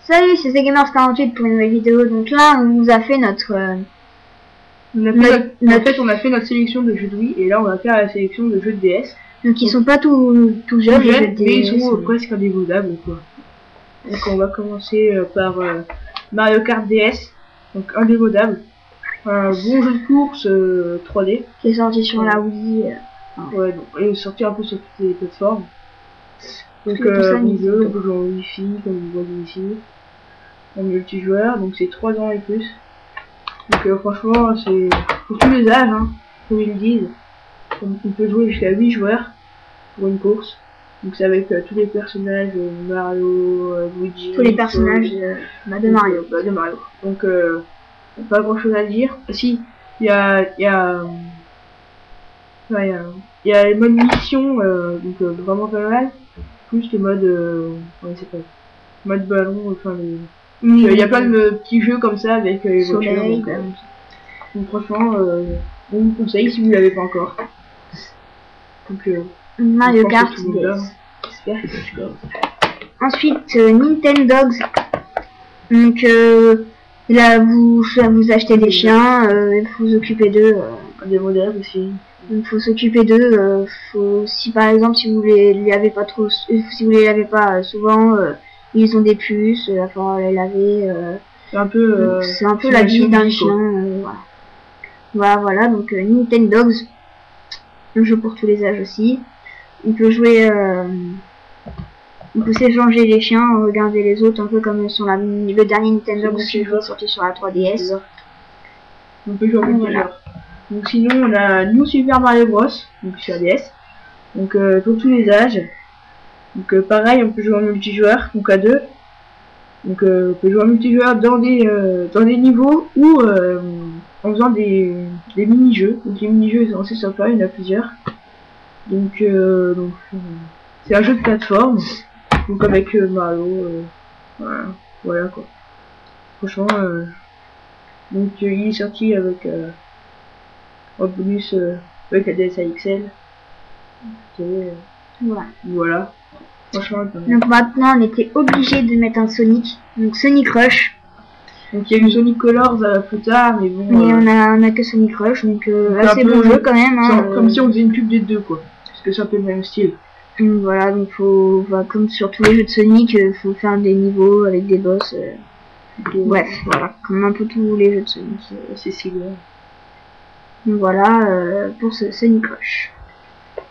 Salut, c'est Gamers48 pour une nouvelle vidéo. Donc là, on vous a fait notre... En fait, on a fait notre sélection de jeux de Wii et là, on va faire la sélection de jeux de DS. Donc ils sont pas tout jeunes, mais ils sont presque indémodables, quoi. Donc on va commencer par Mario Kart DS, donc indémodable. Un bon jeu de course 3D. Qui est sorti sur la Wii. Ouais, donc, il est sorti un peu sur toutes les plateformes. Donc bon jeu, on peut jouer en Wi-Fi, comme vous voyez ici. En multijoueur, donc c'est 3 ans et plus. Donc franchement, c'est pour tous les âges, hein, comme ils le disent. On peut jouer jusqu'à 8 joueurs pour une course. Donc c'est avec tous les personnages Mario, Luigi. Tous les personnages de Mario. De Mario. Donc pas grand chose à dire. Si, il y a les modes mission, donc vraiment pas mal. Plus le mode, comment il s'appelle, mode ballon, enfin il y a plein de petits jeux comme ça avec les voitures. Donc franchement, on vous conseille si vous l'avez pas encore. Donc Mario Kart DS. Ensuite Nintendogs. Donc là vous achetez des chiens, il faut vous occuper d'eux. Des modèles aussi. Il faut s'occuper d'eux. Si par exemple si vous les lavez pas trop, si vous les lavez pas souvent, ils ont des puces, il va falloir les laver. C'est un peu la vie d'un chien. Voilà, donc Nintendogs, un jeu pour tous les âges aussi. On peut jouer, on peut s'échanger les chiens, regarder les autres, un peu comme sur le dernier Nintendogs qui est sorti sur la 3DS. On peut jouer en multijoueur. Donc sinon on a New Super Mario Bros, donc sur DS, donc pour tous les âges. Donc pareil, on peut jouer en multijoueur, donc à 2. Donc on peut jouer en multijoueur dans des niveaux ou en faisant des mini-jeux. Donc les mini-jeux sont assez sympas, il y en a plusieurs. Donc c'est un jeu de plateforme, donc avec Mario, voilà quoi. Franchement, donc il est sorti avec en bonus avec la DSi XL. Voilà. Franchement, donc maintenant on était obligé de mettre un Sonic, donc Sonic Rush. Donc il y a eu Sonic Colors plus tard, mais bon. Mais on a que Sonic Rush, donc assez bon jeu quand même. Hein, comme si on faisait une pub des deux, quoi. Parce que c'est un peu le même style. Voilà, donc comme sur tous les jeux de Sonic, faut faire des niveaux avec des boss. Bref, voilà, comme un peu tous les jeux de Sonic. C'est similaire. Donc voilà pour ce Sonic Rush.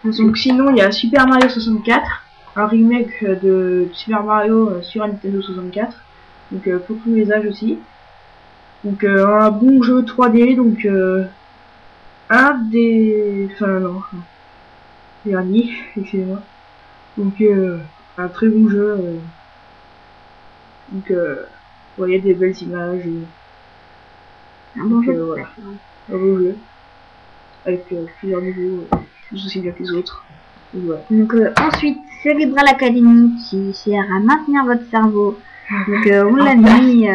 Donc sinon il y a Super Mario 64, un remake de Super Mario sur Nintendo 64, donc pour tous les âges aussi. Donc un bon jeu 3D, donc dernier, excusez-moi. Donc un très bon jeu. Donc vous voyez des belles images. Un bon jeu. Voilà, un bon jeu avec plusieurs niveaux. Aussi bien que les autres. Ouais. Donc ensuite Cerebral Academy qui sert à maintenir votre cerveau. Donc on l'a mis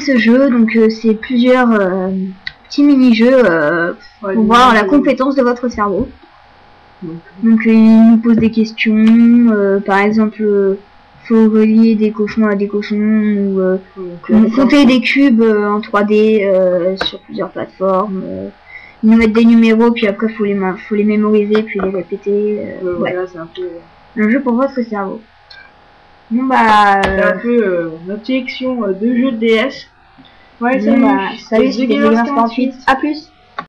ce jeu, donc c'est plusieurs petits mini-jeux pour voir la compétence de votre cerveau. Donc il nous pose des questions, par exemple faut relier des cochons à des cochons ou compter des cubes en 3D sur plusieurs plateformes. Ils nous mettent des numéros, puis après faut les mémoriser, puis les répéter. Voilà, c'est un peu un jeu pour votre cerveau. Bon bah c'est un peu notre sélection de jeux de DS. Ouais, salut, c'était Gamers48. A plus.